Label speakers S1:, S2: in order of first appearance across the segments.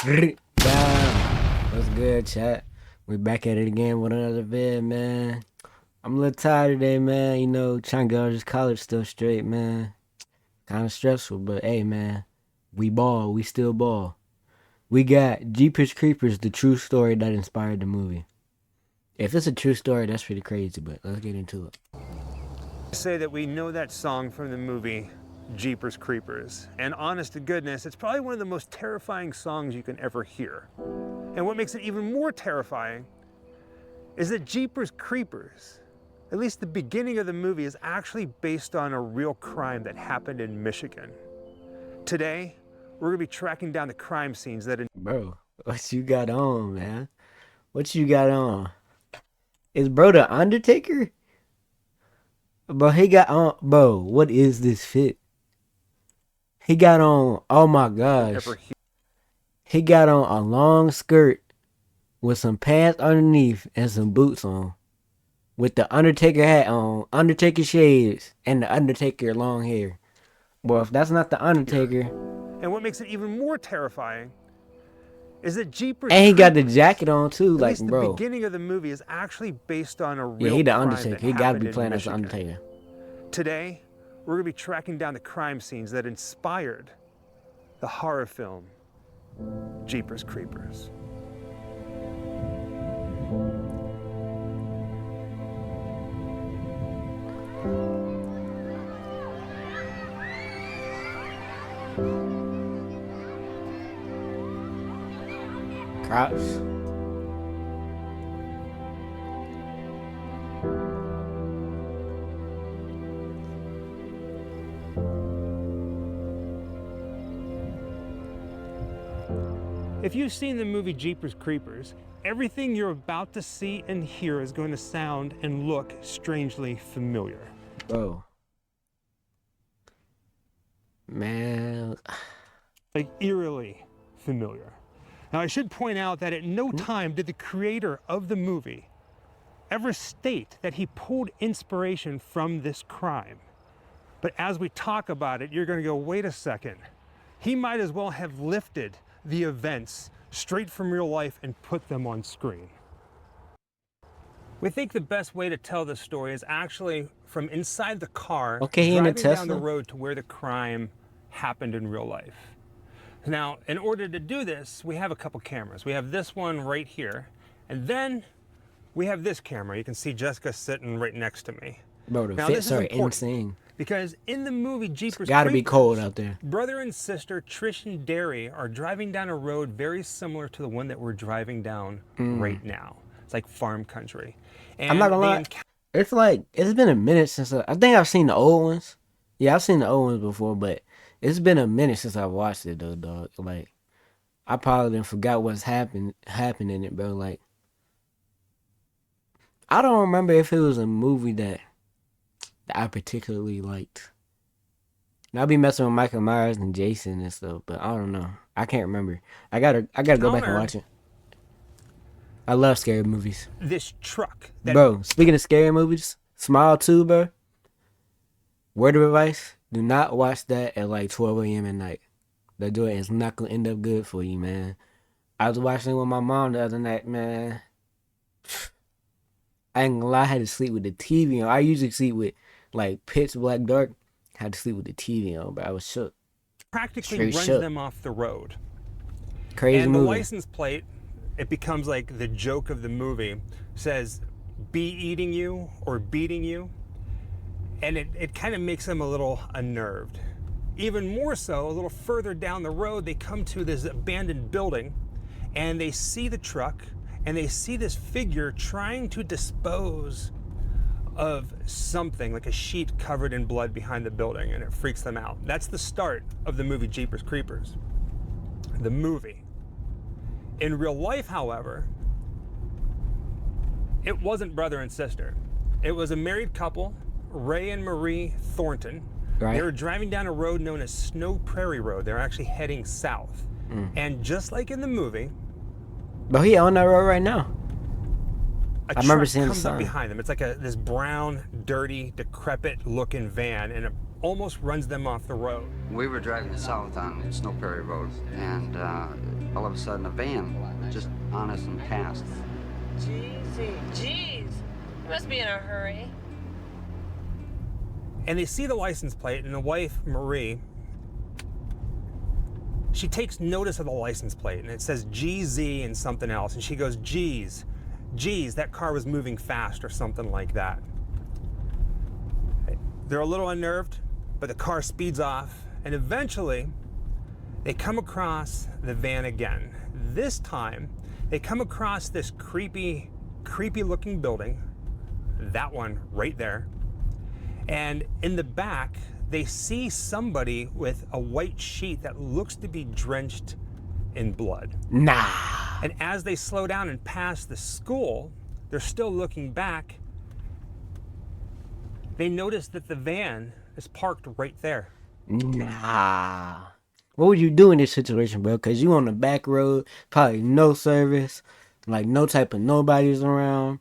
S1: Damn. What's good, chat? We back at it again with another vid, man. I'm a little tired today, man. You know, trying to get all this college stuff straight, man. Kind of stressful, but hey, man. We ball. We still ball. We got Jeepers Creepers, the true story that inspired the movie. If it's a true story, that's pretty crazy, but let's get into it.
S2: Say that we know that song from the movie Jeepers Creepers, and honest to goodness, it's probably one of the most terrifying songs you can ever hear. And what makes it even more terrifying is that Jeepers Creepers, at least the beginning of the movie, is actually based on a real crime that happened in Michigan. Today, we're gonna be tracking down the crime scenes that
S1: Bro, what you got on, man? What you got on? Is bro the Undertaker? Bro, he got on. Bro, what is this fit? He got on. Oh my gosh. He got on a long skirt with some pants underneath and some boots on, with the Undertaker hat on, Undertaker shades, and the Undertaker long hair. Boy, if that's not the Undertaker.
S2: And what makes it even more terrifying is that Jeepers
S1: And he got the
S2: Creepers,
S1: jacket on too,
S2: at
S1: like
S2: least
S1: bro.
S2: the beginning of the movie is actually based on a real
S1: Yeah, he the
S2: crime
S1: Undertaker.
S2: that
S1: He gotta
S2: happened
S1: be
S2: in
S1: playing as the
S2: Michigan.
S1: Undertaker.
S2: Today, we're gonna be tracking down the crime scenes that inspired the horror film Jeepers Creepers.
S1: Cops.
S2: If you've seen the movie Jeepers Creepers, everything you're about to see and hear is going to sound and look strangely familiar.
S1: Bro. Man.
S2: Like eerily familiar. Now, I should point out that at no time did the creator of the movie ever state that he pulled inspiration from this crime. But as we talk about it, you're going to go, wait a second. He might as well have lifted the events straight from real life and put them on screen. We think the best way to tell this story is actually from inside the car,
S1: Okay, he in a
S2: driving down the
S1: Tesla?
S2: road to where the crime happened in real life. Now, in order to do this, we have a couple cameras. We have this one right here, and then we have this camera. You can see Jessica sitting right next to me.
S1: Bro, the
S2: Now,
S1: fits
S2: this is
S1: are
S2: important
S1: insane.
S2: because in the movie Jeepers
S1: Gotta be
S2: Creepers,
S1: cold out there.
S2: brother and sister Trish and Derry are driving down a road very similar to the one that we're driving down right now. It's like farm country. And
S1: I'm not gonna lie. It's like, it's been a minute since I think I've seen the old ones. Yeah, I've seen the old ones before, but it's been a minute since I've watched it though, dog. Like, I probably done forgot what's happened in it, bro. Like, I don't remember if it was a movie that I particularly liked. And I'll be messing with Michael Myers and Jason and stuff, but I don't know. I can't remember. I gotta go back and watch it. I love scary movies.
S2: This truck. That
S1: Bro, speaking of scary movies, Smile 2, bro. Word of advice, do not watch that at like 12 a.m. at night. That joint is not gonna end up good for you, man. I was watching it with my mom the other night, man. I ain't gonna lie, I had to sleep with the TV on. I usually sleep with like pitch black dark. I had to sleep with the TV on, but I was shook.
S2: practically
S1: Straight
S2: runs
S1: shook.
S2: them off the road.
S1: Crazy
S2: And the
S1: movie.
S2: license plate, it becomes like the joke of the movie, says, be eating you or beating you. And it kind of makes them a little unnerved. Even more so, a little further down the road, they come to this abandoned building and they see the truck and they see this figure trying to dispose of something, like a sheet covered in blood behind the building, and it freaks them out. That's the start of the movie Jeepers Creepers. The movie. In real life, however, it wasn't brother and sister. It was a married couple, Ray and Marie Thornton.
S1: Right.
S2: They were driving down a road known as Snow Prairie Road. They're actually heading south. And just like in the movie,
S1: But he on that road right now.
S2: a
S1: I remember
S2: truck
S1: seeing the
S2: comes up
S1: sign.
S2: behind them. It's like this brown, dirty, decrepit looking van, and a almost runs them off the road.
S3: We were driving south on Snow Prairie Road, and all of a sudden a van just on us and passed.
S4: Jeez. You must be in a hurry.
S2: And they see the license plate, and the wife, Marie, she takes notice of the license plate, and it says GZ and something else, and she goes, geez, that car was moving fast or something like that. They're a little unnerved, but the car speeds off, and eventually they come across the van again. This time, they come across this creepy looking building, that one right there. And in the back, they see somebody with a white sheet that looks to be drenched in blood.
S1: Nah.
S2: And as they slow down and pass the school, they're still looking back. They notice that the van is parked right there.
S1: Nah. What would you do in this situation, bro? Because you on the back road, probably no service, like no type of nobody's around.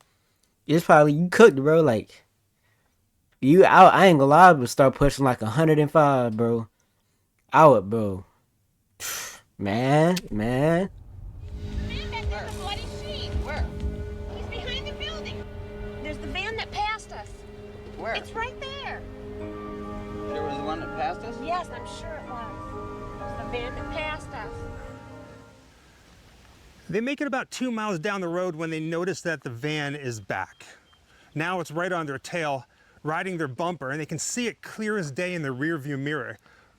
S1: It's probably, you cooked, bro. Like, you out, I ain't gonna lie, but start pushing like 105, bro. Out, bro. Man.
S4: The man back there with the bloody sheet. Where? He's behind the building. There's the van that passed us.
S3: Where?
S4: It's right there.
S3: There was the one that passed us?
S4: Yes, I'm sure it was. It was the van that passed us.
S2: They make it about 2 miles down the road when they notice that the van is back. Now it's right on their tail, riding their bumper, and they can see it clear as day in the rear view mirror,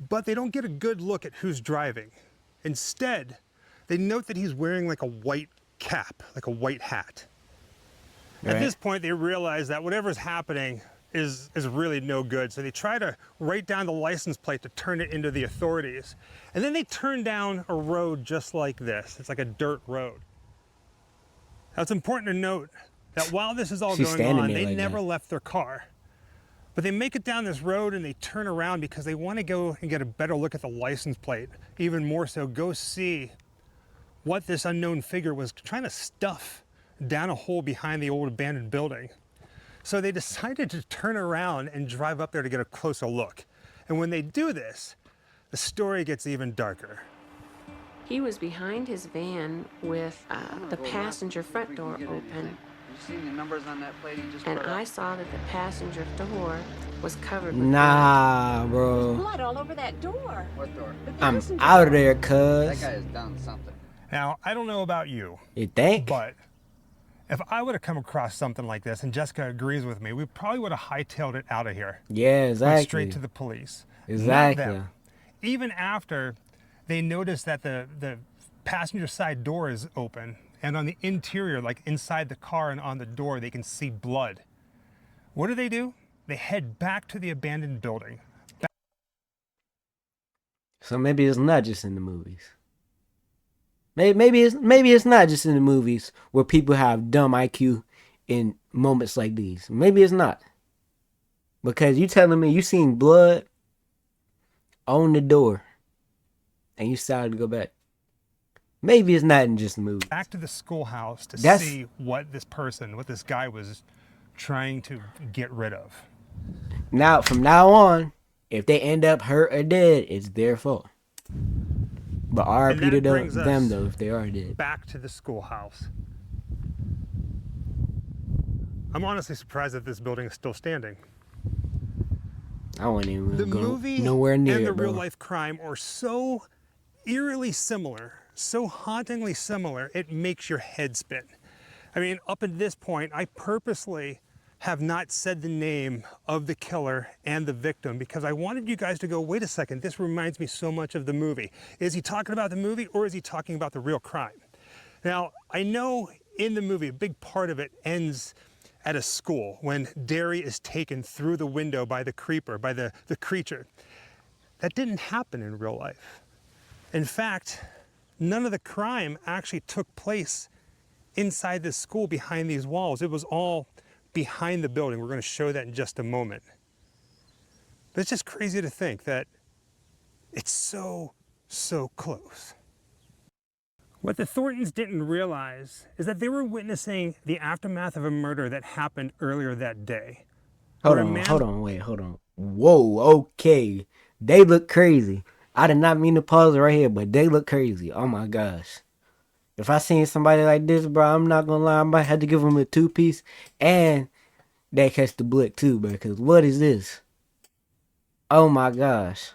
S2: but they don't get a good look at who's driving. Instead, they note that he's wearing like a white cap, like a white hat.
S1: Right.
S2: At this point, they realize that whatever's happening is really no good, so they try to write down the license plate to turn it into the authorities. And then they turn down a road just like this. It's like a dirt road. Now, it's important to note that while this is all
S1: She's
S2: going
S1: standing
S2: on,
S1: there
S2: they
S1: like
S2: never
S1: that.
S2: left their car. But they make it down this road and they turn around because they want to go and get a better look at the license plate. Even more so, go see what this unknown figure was trying to stuff down a hole behind the old abandoned building. So they decided to turn around and drive up there to get a closer look. And when they do this, the story gets even darker.
S5: He was behind his van with the passenger front door open,
S3: You seen the numbers on that plate he just
S5: and
S3: put up?
S5: I saw that the passenger door was covered with
S1: Nah,
S4: There's
S1: bro.
S4: blood all over that door.
S3: What door?
S4: The
S1: I'm
S4: passenger
S1: out of
S4: door.
S1: there,
S3: That
S1: cuz.
S3: guy has done something.
S2: Now, I don't know about you,
S1: You think?
S2: but if I would have come across something like this, and Jessica agrees with me, we probably would have hightailed it out of here.
S1: Yeah,
S2: Went
S1: exactly.
S2: straight to the police. Not
S1: Exactly.
S2: them. Even after they notice that the passenger side door is open, and on the interior, like inside the car and on the door, they can see blood. What do? They head back to the abandoned building.
S1: So maybe it's not just in the movies. Maybe it's not just in the movies where people have dumb IQ in moments like these. Maybe it's not. Because you telling me you seen blood on the door and you decided to go back. Maybe it's not in just the movie.
S2: Back to the schoolhouse to
S1: That's-
S2: see what this guy was trying to get rid of.
S1: Now, from now on, if they end up hurt or dead, it's their fault. But RIP
S2: And
S1: to
S2: that brings
S1: them
S2: us
S1: though, if they are dead.
S2: Back to the schoolhouse. I'm honestly surprised that this building is still standing.
S1: I wouldn't even
S2: The
S1: go
S2: movie
S1: nowhere near
S2: and the
S1: it, bro.
S2: real life crime are so eerily similar, so hauntingly similar, it makes your head spin. I mean, up at this point, I purposely have not said the name of the killer and the victim because I wanted you guys to go, wait a second, this reminds me so much of the movie. Is he talking about the movie or is he talking about the real crime? Now, I know in the movie, a big part of it ends at a school when Derry is taken through the window by the creeper, by the creature. That didn't happen in real life. In fact, none of the crime actually took place inside this school behind these walls. It was all behind the building. We're going to show that in just a moment. But it's just crazy to think that it's so close. What the Thorntons didn't realize is that they were witnessing the aftermath of a murder that happened earlier that day.
S1: Hold
S2: where a
S1: on,
S2: man-
S1: hold on, wait, hold on. Whoa, okay. They look crazy. I did not mean to pause it right here, but they look crazy. Oh my gosh. If I seen somebody like this, bro, I'm not gonna lie. I might have to give them a 2-piece and they catch the blick too, bro. Cause what is this? Oh my gosh.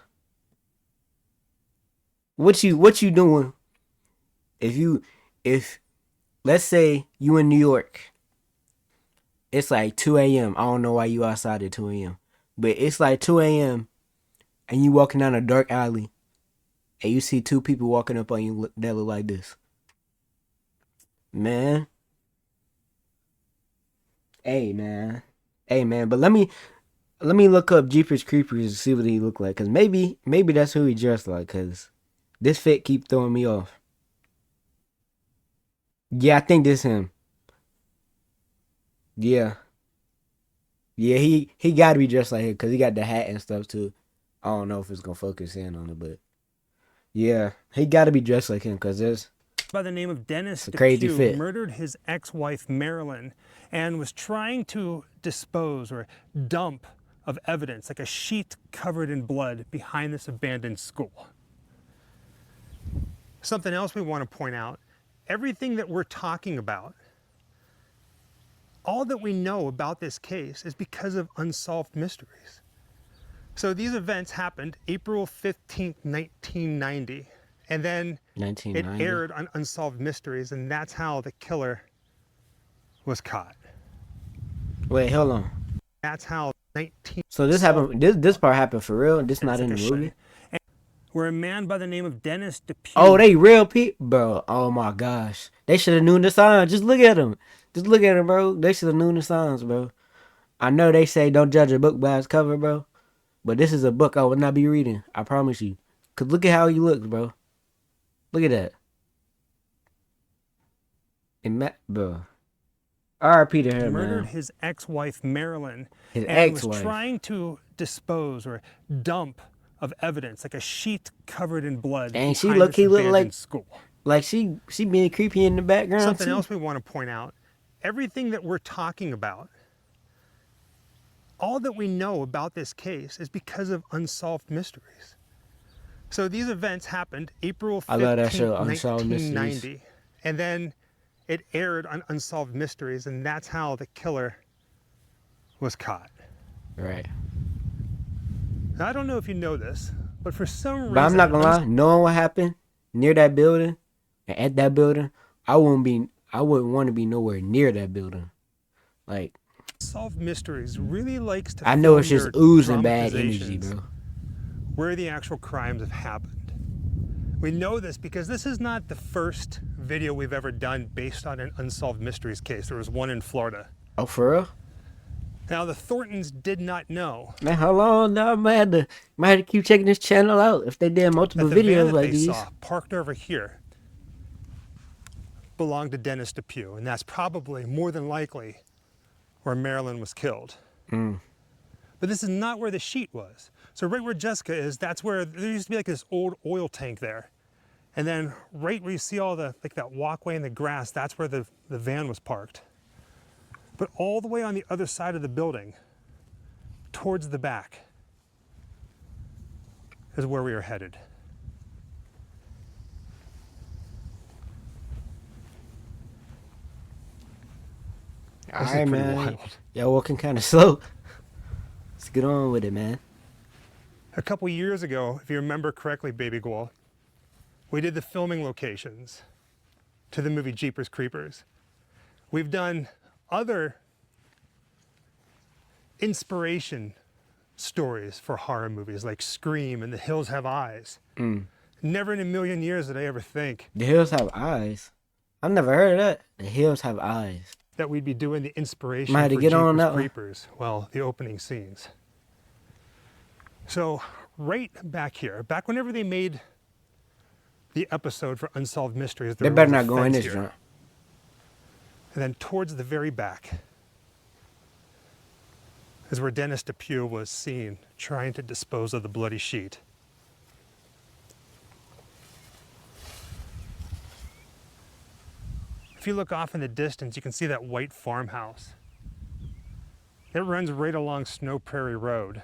S1: What you doing? If let's say you in New York, it's like 2 a.m. I don't know why you outside at 2 a.m. But it's like 2 a.m. and you walking down a dark alley and you see two people walking up on you that look like this. Man. Hey man. Hey man, but let me look up Jeepers Creepers and see what he look like. Cause maybe that's who he dressed like, cause this fit keep throwing me off. Yeah, I think this him. Yeah. Yeah, he gotta be dressed like him because he got the hat and stuff too. I don't know if it's gonna focus in on it, but yeah, he gotta be dressed like him because there's
S2: by the name of Dennis
S1: a crazy
S2: Depew
S1: fit.
S2: murdered his ex-wife Marilyn and was trying to dispose or dump of evidence, like a sheet covered in blood, behind this abandoned school. Something else we want to point out, everything that we're talking about, all that we know about this case is because of unsolved mysteries. So these events happened April 15th, 1990, and then it
S1: 1990.
S2: aired on Unsolved Mysteries, and that's how the killer was caught.
S1: Wait, hold on.
S2: That's how 19.
S1: So this happened. This part happened for real. This not
S2: It's
S1: in
S2: like
S1: the
S2: a
S1: movie.
S2: shame. Where a man by the name of Dennis Depew.
S1: Oh, they real people, bro. Oh my gosh, they should have known the signs. Just look at them. Just look at them, bro. They should have known the signs, bro. I know they say don't judge a book by its cover, bro. But this is a book I would not be reading. I promise you. Cause look at how he looks, bro. Look at that. Bro. R.I.P. to her,
S2: murdered
S1: man.
S2: his ex-wife Marilyn
S1: His
S2: and was
S1: ex-wife.
S2: trying to dispose or dump of evidence, like a sheet covered in blood,
S1: And she
S2: behind this
S1: look
S2: abandoned
S1: like
S2: school.
S1: she being creepy in the background.
S2: Something
S1: too.
S2: else we want to point out, everything that we're talking about, all that we know about this case is because of unsolved mysteries. So these events happened April 15th,
S1: I love that show, Unsolved Mysteries.
S2: 1990, and then it aired on Unsolved Mysteries, and that's how the killer was caught.
S1: Right.
S2: Now, I don't know if you know this, but for some reason,
S1: But I'm not gonna lie, knowing what happened near that building and at that building, I wouldn't want to be nowhere near that building. Like,
S2: Unsolved Mysteries really likes to
S1: I know
S2: film
S1: it's just
S2: their
S1: oozing bad energy,
S2: dramatizations
S1: bro.
S2: where the actual crimes have happened. We know this because this is not the first video we've ever done based on an Unsolved Mysteries case. There was one in Florida.
S1: Oh, for real?
S2: Now, the Thorntons did not know
S1: Man, how long? Now I might have to keep checking this channel out if they did multiple
S2: that the van
S1: videos
S2: that
S1: like
S2: they
S1: these.
S2: saw parked over here belonged to Dennis Depew, and that's probably more than likely where Marilyn was killed.
S1: Mm.
S2: But this is not where the sheet was. So right where Jessica is, that's where there used to be like this old oil tank there. And then right where you see all the, like that walkway in the grass, that's where the van was parked. But all the way on the other side of the building, towards the back, is where we are headed.
S1: All
S2: This is
S1: right,
S2: pretty
S1: man.
S2: wild.
S1: Y'all walking kind of slow. Let's get on with it, man.
S2: A couple years ago, if you remember correctly, Baby Gual, we did the filming locations to the movie Jeepers Creepers. We've done other inspiration stories for horror movies like Scream and The Hills Have Eyes. Never in a million years did I ever think
S1: The hills have eyes. I've never heard of that. The hills have eyes.
S2: that we'd be doing the inspiration
S1: Might have
S2: for
S1: to get on
S2: Jeepers
S1: that one.
S2: Creepers. Well, the opening scenes. So right back here, back whenever they made the episode for Unsolved Mysteries,
S1: They
S2: there
S1: better
S2: was a
S1: not go in
S2: fence
S1: this
S2: here.
S1: joint.
S2: And then towards the very back is where Dennis Depew was seen trying to dispose of the bloody sheet. If you look off in the distance, you can see that white farmhouse. It runs right along Snow Prairie Road.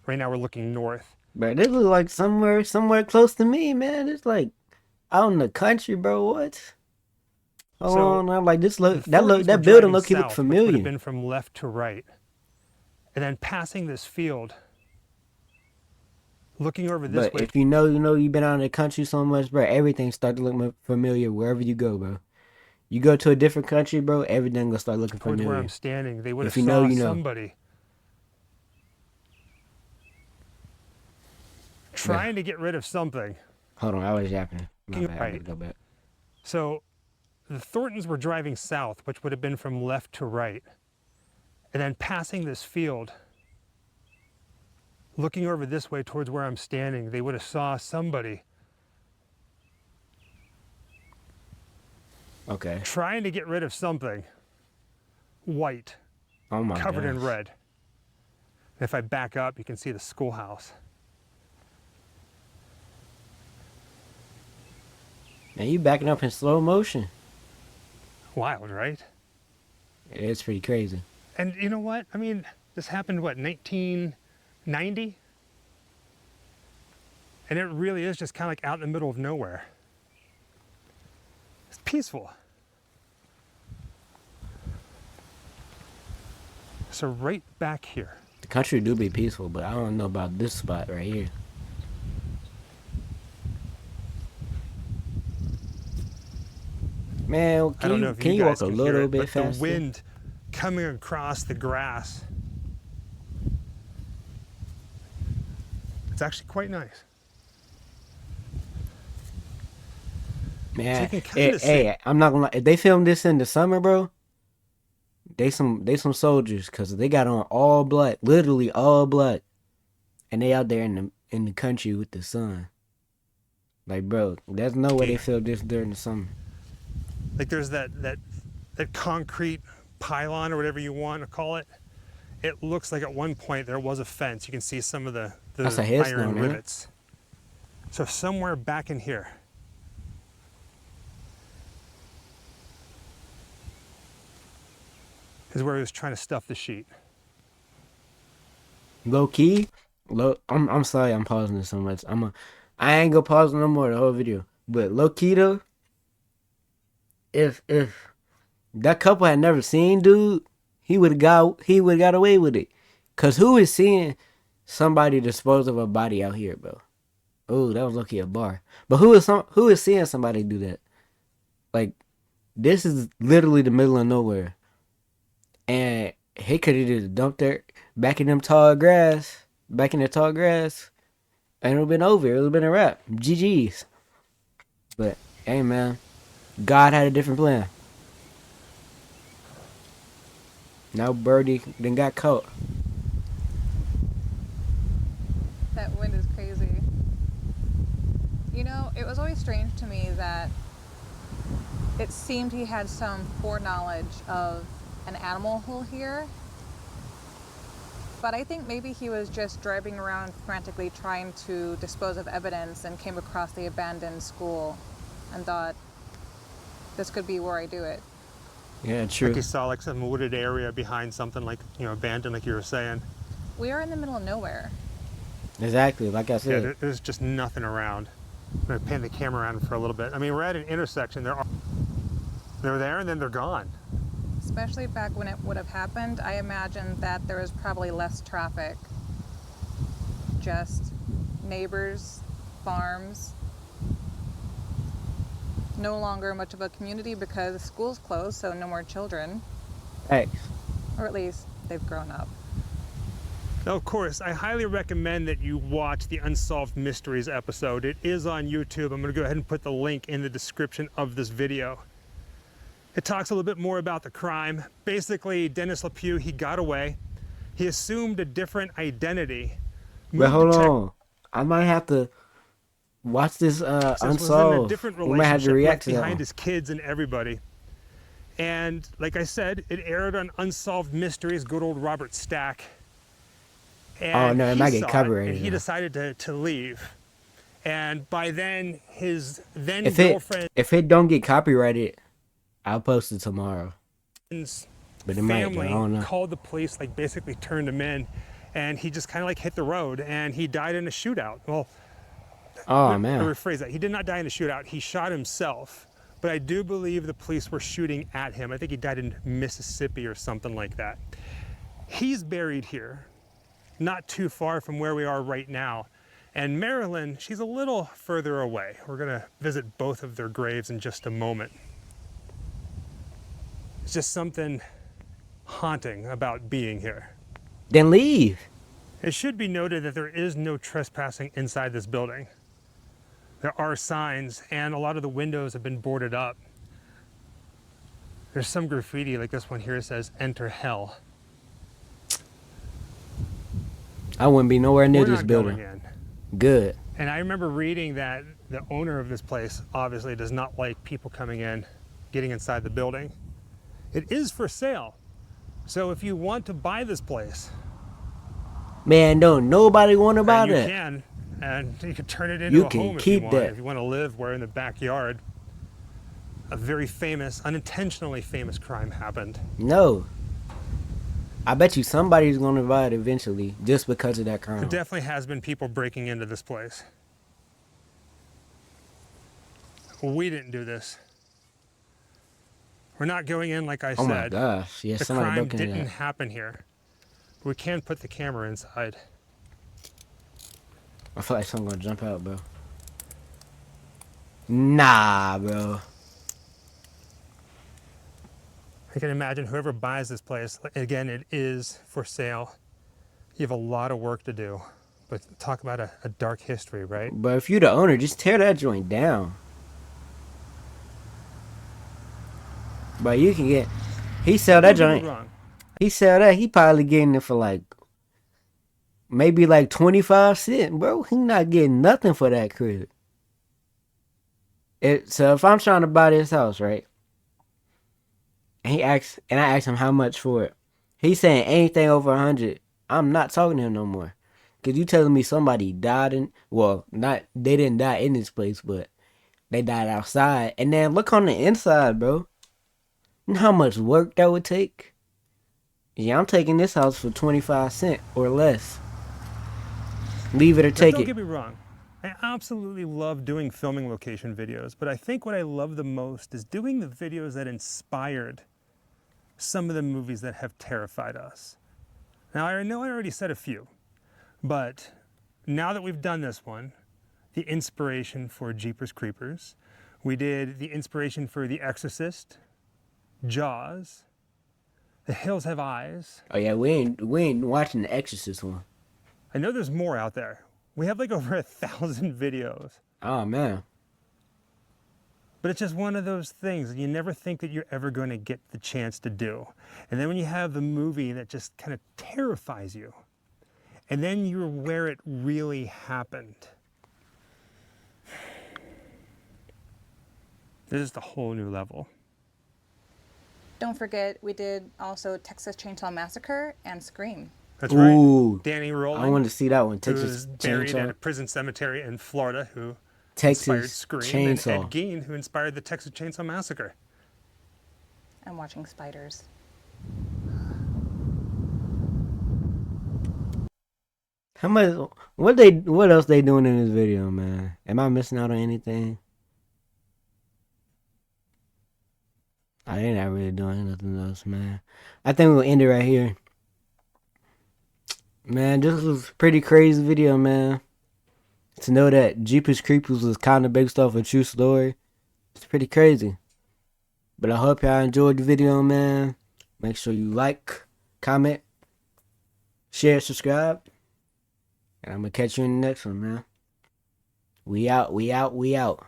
S2: Right now we're looking north.
S1: Bro, this look like somewhere close to me, man. It's like out in the country, bro. What? Hold
S2: So
S1: on, I'm like this
S2: the Thorntons were
S1: that building
S2: driving
S1: look
S2: south, which would have
S1: familiar.
S2: been from left to right, and then passing this field, looking over this
S1: But
S2: way.
S1: if you know, you've been out in the country so much, bro, everything start to look familiar wherever you go, bro. You go to a different country, bro, everything gonna start looking
S2: Towards where
S1: familiar.
S2: I'm standing, they would have
S1: If you know,
S2: saw
S1: you know.
S2: somebody trying to get rid of something.
S1: Hold on, I was yapping. My bad, I
S2: Right.
S1: gotta go back.
S2: So the Thorntons were driving south, which would have been from left to right, and then passing this field, looking over this way towards where I'm standing, they would have saw somebody
S1: Okay.
S2: trying to get rid of something white,
S1: Oh my
S2: covered in
S1: gosh.
S2: red. And if I back up, you can see the schoolhouse.
S1: Man, you backing up in slow motion.
S2: Wild, right?
S1: It's pretty crazy.
S2: And you know what? I mean, this happened, what, 1990? And it really is just kind of like out in the middle of nowhere. It's peaceful. So right back here.
S1: The country do be peaceful, but I don't know about this spot right here. Man,
S2: I don't know if
S1: can
S2: you
S1: you
S2: guys
S1: walk a
S2: can hear
S1: little
S2: it,
S1: bit
S2: but
S1: faster?
S2: the wind coming across the grass. It's actually quite nice.
S1: Man,
S2: you can kinda see-
S1: hey, I'm not gonna lie. If they filmed this in the summer, bro, they some soldiers, cause they got on all black, literally all black, and they out there in the country with the sun. Like, bro, there's no way they filmed this during the summer.
S2: Like there's that concrete pylon or whatever you want to call it. It looks like at one point there was a fence. You can see some of the
S1: That's a headstone,
S2: iron
S1: ain't it?
S2: rivets. So somewhere back in here. Is where he was trying to stuff the sheet.
S1: Low key, I'm sorry, I'm pausing this so much. I ain't gonna pause no more the whole video. But low key though, if that couple had never seen dude, he would have got away with it. Cause who is seeing somebody dispose of a body out here, bro? Oh, that was low key a bar. But who is seeing somebody do that? Like, this is literally the middle of nowhere, and he could have just dumped there back in the tall grass, and it would have been over. It would have been a wrap. GG's. But hey, man, God had a different plan. Now Birdie then got caught.
S6: That wind is crazy. You know, it was always strange to me that it seemed he had some foreknowledge of an animal hole here. But I think maybe he was just driving around frantically trying to dispose of evidence and came across the abandoned school and thought, this could be where I do it.
S1: Yeah, true.
S2: Like he saw like some wooded area behind something like, abandoned, like you were saying.
S6: We are in the middle of nowhere.
S1: Exactly, like I
S2: Yeah,
S1: said.
S2: there's just nothing around. I'm gonna pan the camera around for a little bit. I mean, we're at an intersection. They're there and then they're gone.
S6: Especially back when it would have happened, I imagine that there was probably less traffic. Just neighbors, farms. No longer much of a community because the school's closed, so no more children.
S1: Hey,
S6: Or at least they've grown up.
S2: Now, of course, I highly recommend that you watch the Unsolved Mysteries episode. It is on YouTube. I'm going to go ahead and put the link in the description of this video. It talks a little bit more about the crime. Basically, Dennis LePew, he got away. He assumed a different identity.
S1: but hold
S2: moved to
S1: on. I might have to watch this
S2: Texas, was in a
S1: Unsolved.
S2: different
S1: We might have to
S2: relationship
S1: react
S2: left
S1: to that
S2: behind
S1: one.
S2: his kids and everybody. And like I said, it aired on Unsolved Mysteries, good old Robert Stack. And
S1: no, it
S2: he
S1: might get
S2: saw
S1: copyrighted
S2: and he
S1: now.
S2: decided to leave. And by then, his then
S1: If it don't get copyrighted, I'll post it tomorrow.
S2: girlfriend's
S1: But it might, though. I don't
S2: family
S1: know.
S2: called the police, like basically turned him in. and he just kind of like hit the road, and he died in a shootout. Well,
S1: Oh
S2: I'll
S1: man.
S2: rephrase that. He did not die in a shootout. He shot himself, but I do believe the police were shooting at him. I think he died in Mississippi or something like that. He's buried here, not too far from where we are right now. And Marilyn, she's a little further away. We're gonna visit both of their graves in just a moment. It's just something haunting about being here.
S1: Then leave.
S2: It should be noted that there is no trespassing inside this building. There are signs, and a lot of the windows have been boarded up. There's some graffiti, like this one here says, "Enter hell."
S1: I wouldn't be nowhere near
S2: We're
S1: this
S2: not
S1: building.
S2: going in.
S1: Good.
S2: And I remember reading that the owner of this place obviously does not like people coming in, getting inside the building. It is for sale. So if you want to buy this place,
S1: Man, don't nobody want about
S2: and you
S1: it.
S2: can, and you can turn it into
S1: You
S2: a
S1: can
S2: home if you
S1: keep
S2: want.
S1: that.
S2: If you want to live where in the backyard a very famous, unintentionally famous crime happened.
S1: No. I bet you somebody's gonna buy it eventually just because of that
S2: There
S1: crime.
S2: definitely has been people breaking into this place. We didn't do this. We're not going in like I
S1: Oh my
S2: said.
S1: gosh. Yeah,
S2: The
S1: somebody
S2: crime
S1: broke into
S2: didn't
S1: that.
S2: happen here. We can put the camera inside.
S1: I feel like someone's gonna jump out, bro. Nah, bro.
S2: I can imagine whoever buys this place, again, it is for sale. You have a lot of work to do, but talk about a dark history, right?
S1: But if you the owner, just tear that joint down. But you can get. He sell that
S2: Don't get me
S1: joint.
S2: wrong.
S1: He sell that. He probably getting it for like maybe like 25 cents, bro. He not getting nothing for that crib. So if I'm trying to buy this house, right? And I asked him how much for it. He's saying anything over 100. I'm not talking to him no more. Cause you telling me somebody died in, well, not, they didn't die in this place, but they died outside. And then look on the inside, bro. You know how much work that would take? Yeah, I'm taking this house for 25 cents or less. Leave it or
S2: Now,
S1: take
S2: don't
S1: it.
S2: get me wrong. I absolutely love doing filming location videos, but I think what I love the most is doing the videos that inspired some of the movies that have terrified us. Now, I know I already said a few, but now that we've done this one, the inspiration for Jeepers Creepers, we did the inspiration for The Exorcist, Jaws, The Hills Have Eyes.
S1: Oh yeah, we ain't watching the Exorcist one.
S2: I know there's more out there. We have like over 1,000 videos.
S1: Oh man.
S2: But it's just one of those things that you never think that you're ever going to get the chance to do. And then when you have the movie that just kind of terrifies you, and then you're where it really happened, this is a whole new level.
S6: Don't forget, we did also Texas Chainsaw Massacre and Scream.
S2: That's right.
S1: Ooh.
S2: Danny
S1: I
S2: Rolling,
S1: want to see that one.
S2: who
S1: Texas
S2: is buried at a
S1: Chainsaw.
S2: prison cemetery in Florida, who inspired
S1: Texas
S2: Scream,
S1: Chainsaw.
S2: and Ed Gein, who inspired the Texas Chainsaw Massacre.
S6: I'm watching spiders.
S1: How much? What else they doing in this video, man? Am I missing out on anything? They not really doing nothing else, man. I think we'll end it right here. Man, this was a pretty crazy video, man. To know that Jeepers Creepers was kind of based off a true story, it's pretty crazy. But I hope y'all enjoyed the video, man. Make sure you like, comment, share, subscribe. And I'm going to catch you in the next one, man. We out, we out, we out.